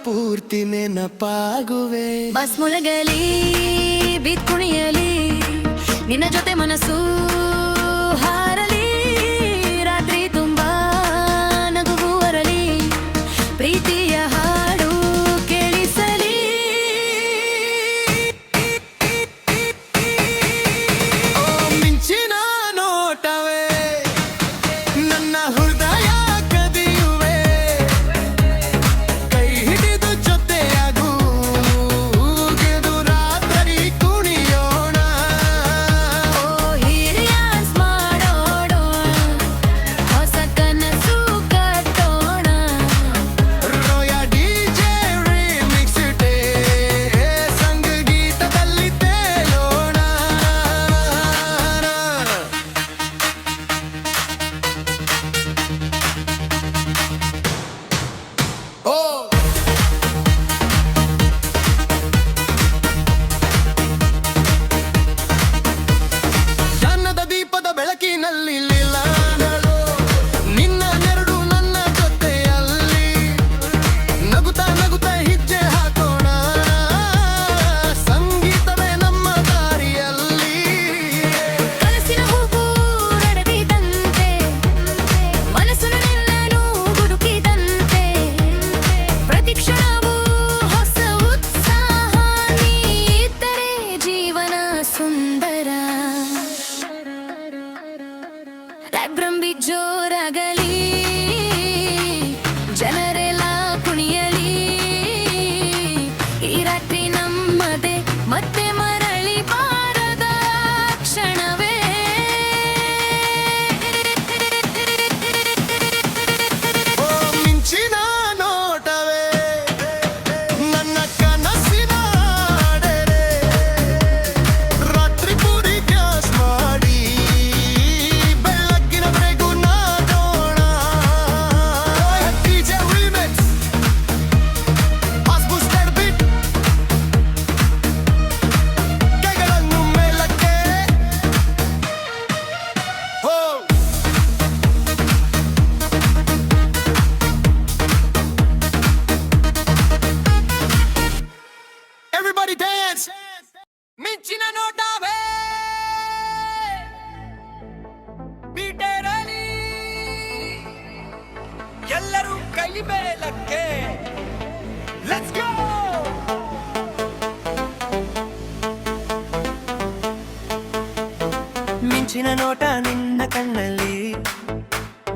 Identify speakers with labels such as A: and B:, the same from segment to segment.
A: ಪೂರ್ತಿ ನೆನಪಾಗುವೆ.
B: ಬಸ್ ಮುಳಗಲಿ ಬಿತ್ ಕುಣಿಯಲಿ ನಿನ್ನ ಜೊತೆ ಮನಸ್ಸು ಹಾರಲಿ. ರಾತ್ರಿ ತುಂಬಾ ನಗುವು ಅರಲಿ ಪ್ರೀತಿಯ ಹಾಡು ಕೇಳಿಸಲಿ.
A: ಓ ಮಿಂಚಿನ ನೋಟವೇ ನನ್ನ ಹೃದಯ ಕದಿಯುವೆ. ಕೈ ಹಿಡಿದು ಜೊತೆಯಾಗು ಗೆದು ರಾತ್ರಿ ಕುಣಿಯೋಣ.
B: ಓ ಹಿರಿಯಾಸ್ ಮಾಡೋಣ ಹೊಸ ಕನಸು ಕಟ್ಟೋಣ.
A: ರೋಯ ಡಿಜೆ ರಿಮಿಕ್ಸ್ ಡೇ ಸಂಗೀತದಲ್ಲಿ ತೇಲೋಣ. ಓ ಜಾನದ ದೀಪದ ಬೆಳಕಿನಲ್ಲಿ ಲೀಲಾನಳು ನಿನ್ನ ನೆರಳು ನನ್ನ ಜೊತೆಯಲ್ಲಿ. ನಗುತ್ತಾ ನಗುತ್ತಾ ಹೆಜ್ಜೆ ಹಾಕೋಣ ಸಂಗೀತವೇ ನಮ್ಮ ದಾರಿಯಲ್ಲಿ.
B: ಕನಸಿನ ಹೂವು ರಡವಿದಂತೆ ಮನಸ್ಸು ನಿನ್ನನು ಹುಡುಕಿದಂತೆ ಪ್ರತಿ ಕ್ಷಣವೂ ಹೊಸ ಉತ್ಸಾಹ. ನೀ ಇದ್ದರೆ ಜೀವನ ಸುಂದರ. ರಾಗ್ರಂಬಿ ಜೋರಾಗಲಿ ಜನರೆಲ್ಲ ಕುಣಿಯಲಿ. ಈ ರಾತ್ರಿ ನಮ್ಮದೇ ಮತ್ತೆ ಮರಳಿ ಬಾರದ ಕ್ಷಣವೇ.
A: ಓ ಮಿಂಚಿನ ನೋಟವೇ ನನ್ನ ಕನಸಿನ ಹಾಡೆರೆ. ರಾತ್ರಿ ಪೂರಿ ಗ್ಯಾಸ್ ಮಾಡಿ ಬೆಳಗ್ಗಿನವರೆಗೂ ನಾಡೋಣ. DJ remix bass booster beat ಕೈಗಳನ್ನು ಮೇಲಕ್ಕೆ. ಹೋ Everybody dance! ಮಿಂಚಿನ ನೋಟವೇ ಬೀಟೇರಲಿ ಎಲ್ಲರೂ ಕೈ ಮೇಲಕ್ಕೆ. Let's go! ಮಿಂಚಿನ ನೋಟ ನಿನ್ನ ಕಣ್ಣಲ್ಲಿ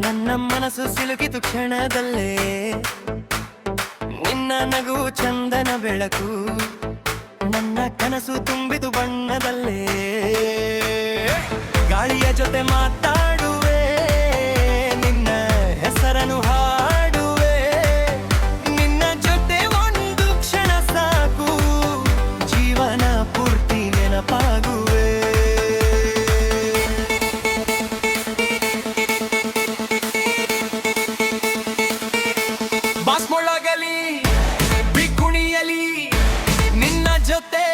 A: ನನ್ನ ಮನಸ್ಸು ಸಿಲುಕಿತು ಕ್ಷಣದಲ್ಲೇ. ನಿನ್ನ ನಗು ಚಂದನ ಬೆಳಕು ನನ್ನ ಕನಸು ತುಂಬಿದು ಬಣ್ಣದಲ್ಲೇ. ಗಾಳಿಯ ಜೊತೆ ಮಾತಾಡುವೆ ನಿನ್ನ ಹೆಸರನ್ನು ಹಾಡುವೆ. ನಿನ್ನ ಜೊತೆ ಒಂದು ಕ್ಷಣ ಸಾಕು ಜೀವನ ಪೂರ್ತಿ ನೆನಪಾಗುವೆ. ಬಾಸ್ ಮೊಳಗಲಿ ಬಿಕುಣಿಯಲಿ ನಿನ್ನ ಜೊತೆ